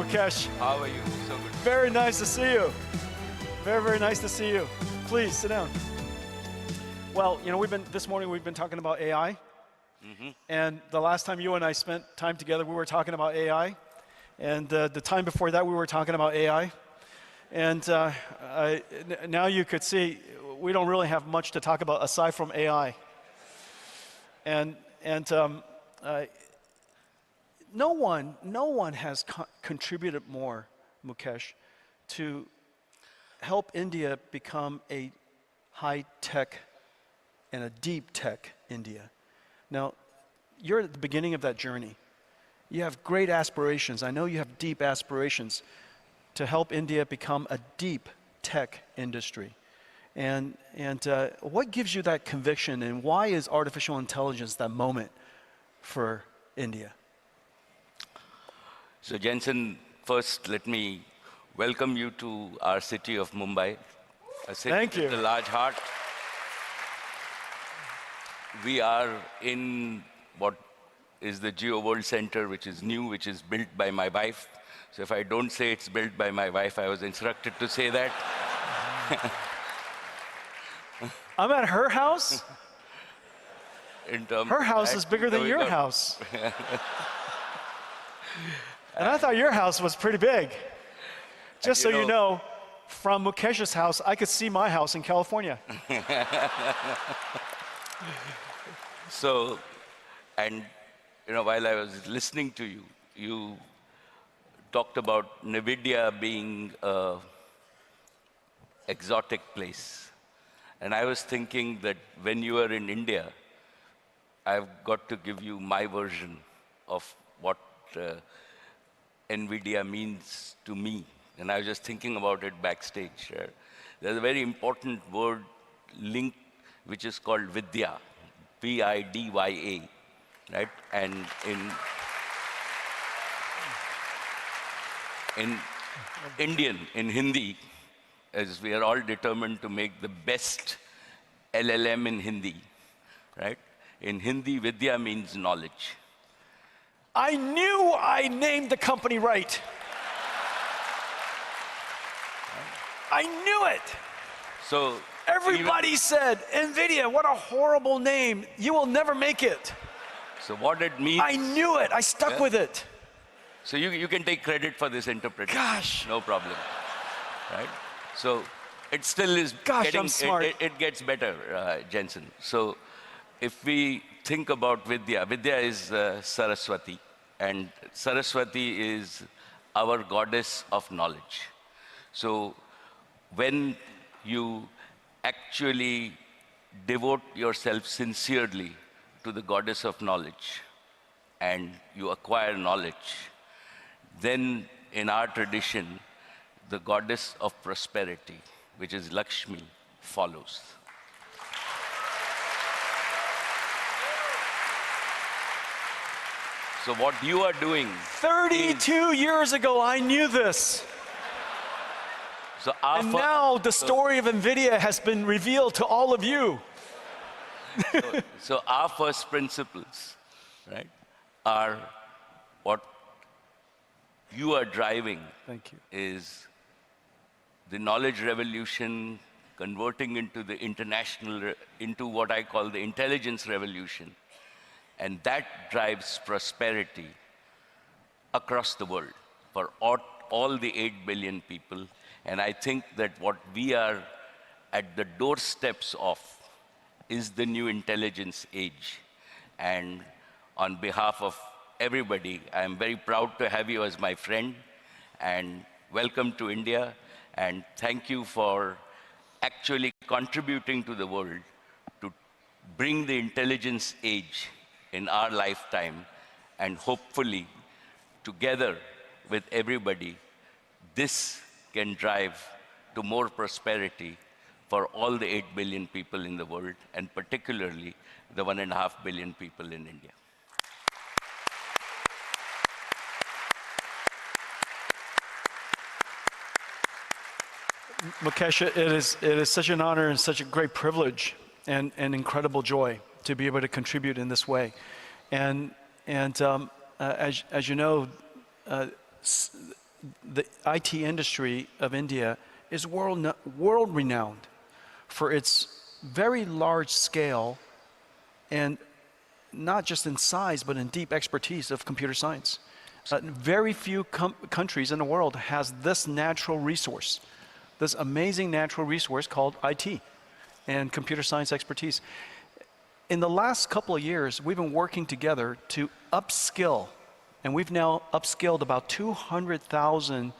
Mukesh. How are you? So good. Very nice to see you. Very, very nice to see you. Please sit down. Well, you know, this morning we've been talking about AI. And the last time you and I spent time together, we were talking about AI. And the time before that, we were talking about AI. And now you could see we don't really have much to talk about aside from AI. And no one has contributed more, Mukesh, to help India become a high-tech and a deep-tech India. Now, you're at the beginning of that journey. You have great aspirations. I know you have deep aspirations to help India become a deep tech industry. And what gives you that conviction, and why is artificial intelligence that moment for India? So Jensen, first let me welcome you to our city of Mumbai, a city with a large heart. We are in what is the Jio World Centre, which is new, which is built by my wife. So if I don't say it's built by my wife, I was instructed to say that. I'm at her house? Her house is bigger than your house. And I thought your house was pretty big. Just so you know, from Mukesh's house, I could see my house in California. So, and you know, while I was listening to you, you talked about Nvidia being an exotic place. And I was thinking that when you are in India, I've got to give you my version of what Nvidia means to me. And I was just thinking about it backstage. There's a very important word link which is called Vidya, V-I-D-Y-A, right? And in Indian, in Hindi, as we are all determined to make the best LLM in Hindi, right? In Hindi, Vidya means knowledge. I knew I named the company right. I knew it. So everybody said, Nvidia, what a horrible name. You will never make it. So what it means... I knew it. I stuck with it. So you can take credit for this interpretation. Gosh. No problem. Right? So it still is I'm smart. It gets better, Jensen. So if we think about Vidya, Vidya is Saraswati. And Saraswati is our goddess of knowledge. So when you actually devote yourself sincerely to the goddess of knowledge and you acquire knowledge, then in our tradition, the goddess of prosperity, which is Lakshmi, follows. So what you are doing... 32 years ago, I knew this. So and now the story of Nvidia has been revealed to all of you. So our first principles, right, are what you are driving. Thank you. Is the knowledge revolution converting into the into what I call the intelligence revolution. And that drives prosperity across the world for all the 8 billion people. And I think that what we are at the doorsteps of is the new intelligence age. And on behalf of everybody, I am very proud to have you as my friend, and welcome to India, and thank you for actually contributing to the world to bring the intelligence age in our lifetime, and hopefully, together with everybody, this can drive to more prosperity for all the 8 billion people in the world, and particularly the 1.5 billion people in India. Mukesh, it is such an honor and such a great privilege and incredible joy to be able to contribute in this way. And as you know, the IT industry of India is world renowned for its very large scale and not just in size, but in deep expertise of computer science. Very few countries in the world has this natural resource, this amazing natural resource called IT and computer science expertise. In the last couple of years, we've been working together to upskill, and we've now upskilled about 200,000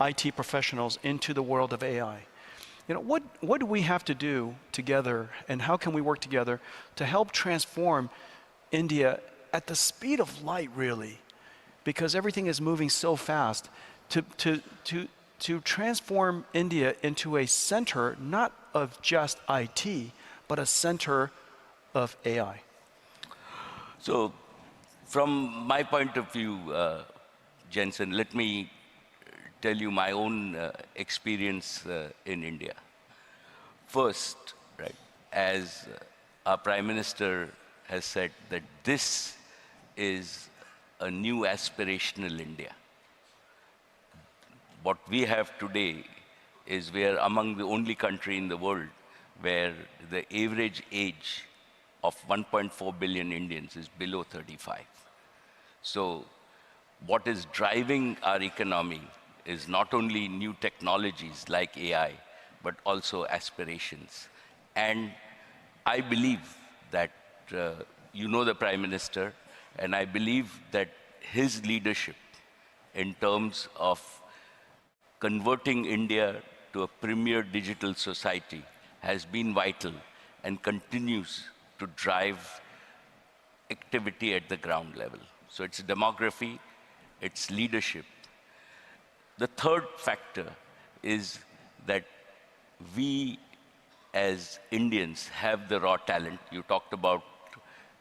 IT professionals into the world of AI. You know, what do we have to do together, and how can we work together to help transform India at the speed of light, really? Because everything is moving so fast, to transform India into a center, not of just IT, but a center of AI. So from my point of view, Jensen, let me tell you my own experience in India. First, right, as our Prime Minister has said, that this is a new aspirational India. What we have today is we are among the only country in the world where the average age of 1.4 billion Indians is below 35. So what is driving our economy is not only new technologies like AI, but also aspirations. And I believe that, you know the Prime Minister, and I believe that his leadership in terms of converting India to a premier digital society has been vital and continues to drive activity at the ground level. So it's demography, it's leadership. The third factor is that we as Indians have the raw talent. You talked about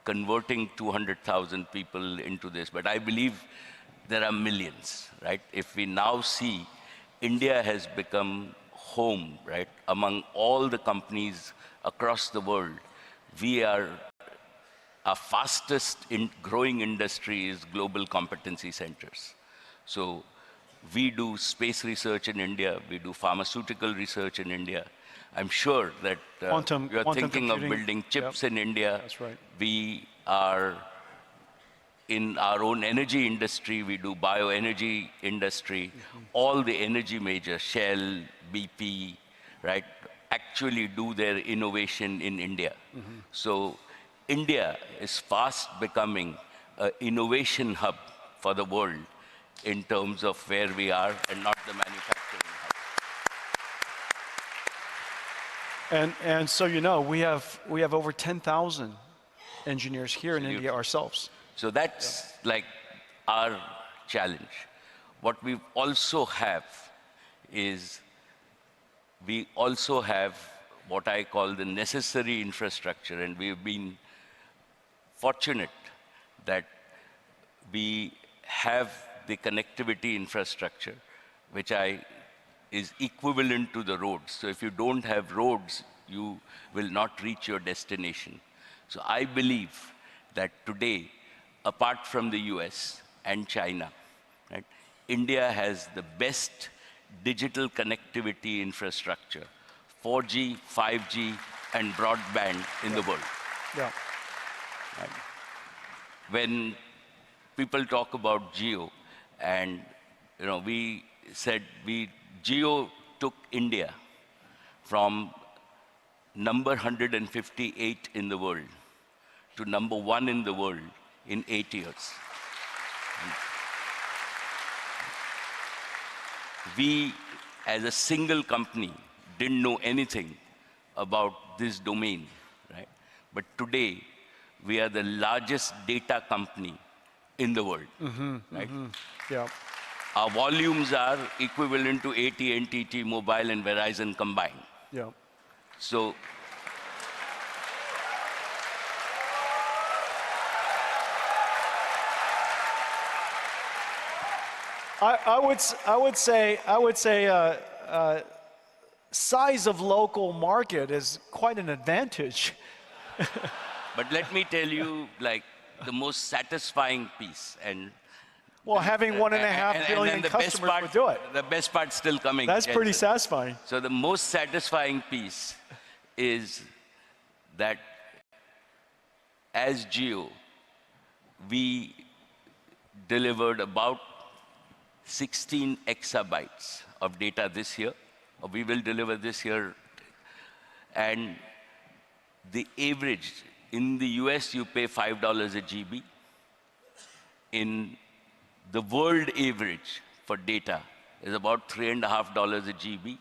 converting 200,000 people into this, but I believe there are millions, right? If we now see India has become home, right, among all the companies across the world, we are, our fastest growing industry is global competency centers. So we do space research in India, we do pharmaceutical research in India. I'm sure that you're thinking of building chips in India. That's right. We are in our own energy industry, we do bioenergy industry. All the energy majors, Shell, BP, right, actually do their innovation in India. So India is fast becoming an innovation hub for the world in terms of where we are and not the manufacturing hub. And so, you know, we have over 10,000 engineers here in India ourselves. So that's like our challenge. What we also have is, we also have what I call the necessary infrastructure, and we've been fortunate that we have the connectivity infrastructure, which is equivalent to the roads. So if you don't have roads, you will not reach your destination. So I believe that today, apart from the US and China, right, India has the best digital connectivity infrastructure, 4G, 5G, and broadband in the world. Yeah. Right? When people talk about Jio, and you know, we said Jio took India from number 158 in the world to number 1 in the world in 8 years. We, as a single company, didn't know anything about this domain, right? But today, we are the largest data company in the world, right? Yeah. Our volumes are equivalent to AT&T, T-Mobile, and Verizon combined. Yeah. So, I would say size of local market is quite an advantage. but let me tell you, like, the most satisfying piece, and Well, having 1.5 And billion then the best customers part, would do it. the best part's still coming. That's pretty Jensen. satisfying. So the most satisfying piece is that as Jio, we delivered about 16 exabytes of data this year, or we will deliver this year. And the average, in the US, you pay $5 a GB. In the world average for data is about $3.50 a GB.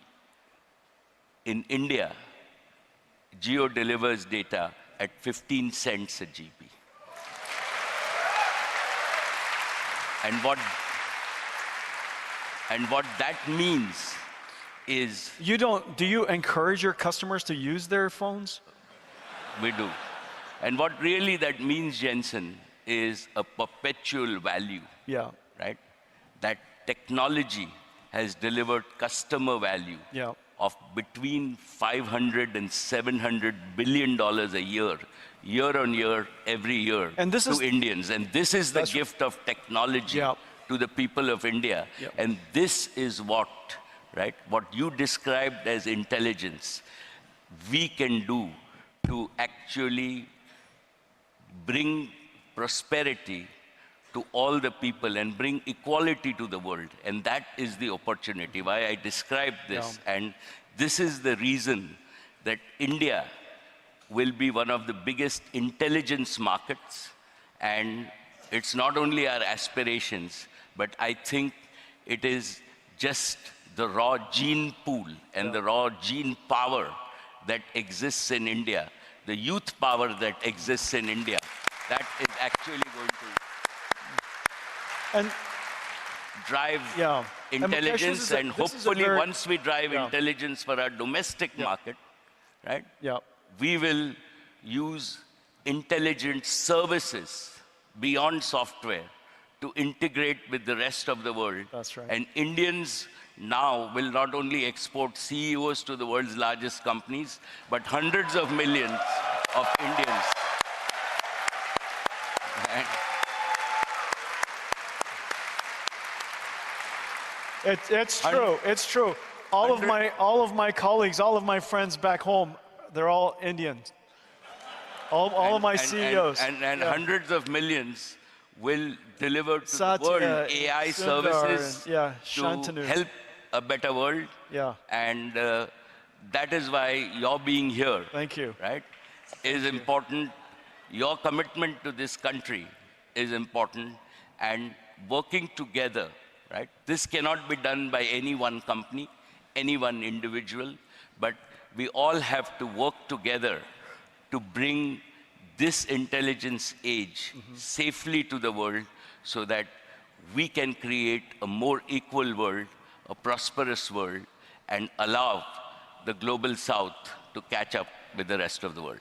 In India, Jio delivers data at 15 cents a GB. And what that means is Do you encourage your customers to use their phones? we do. And what really that means, Jensen, is a perpetual value, Yeah, right? That technology has delivered customer value yeah. of between 500 and 700 billion dollars a year on year, every year And this to is- Indians. And this is the gift of technology Yeah. to the people of India. Yeah. And this is what, right, what you described as intelligence, we can do to actually bring prosperity to all the people and bring equality to the world. And that is the opportunity, why I described this. Yeah. And this is the reason that India will be one of the biggest intelligence markets. And it's not only our aspirations, but I think it is just the raw gene pool and the raw gene power that exists in India, the youth power that exists in India, that is actually going to And drive yeah. And Mukesh, intelligence, and this is a hopefully very- once we drive Yeah. intelligence for our domestic market, right, Yeah. we will use intelligent services beyond software to integrate with the rest of the world. That's right. And Indians now will not only export CEOs to the world's largest companies, but hundreds of millions of Indians. Right? It's true. It's true. All of my colleagues, all of my friends back home, they're all Indians. All of my CEOs. And Yeah. hundreds of millions will deliver to Satya, the world AI Sundar, services and, yeah, to Shantanu. help a better world. Yeah. And that is why your being here, Thank you. right, is important. Your commitment to this country is important, and working together, right? This cannot be done by any one company, any one individual, but we all have to work together to bring this intelligence age safely to the world so that we can create a more equal world, a prosperous world, and allow the global south to catch up with the rest of the world.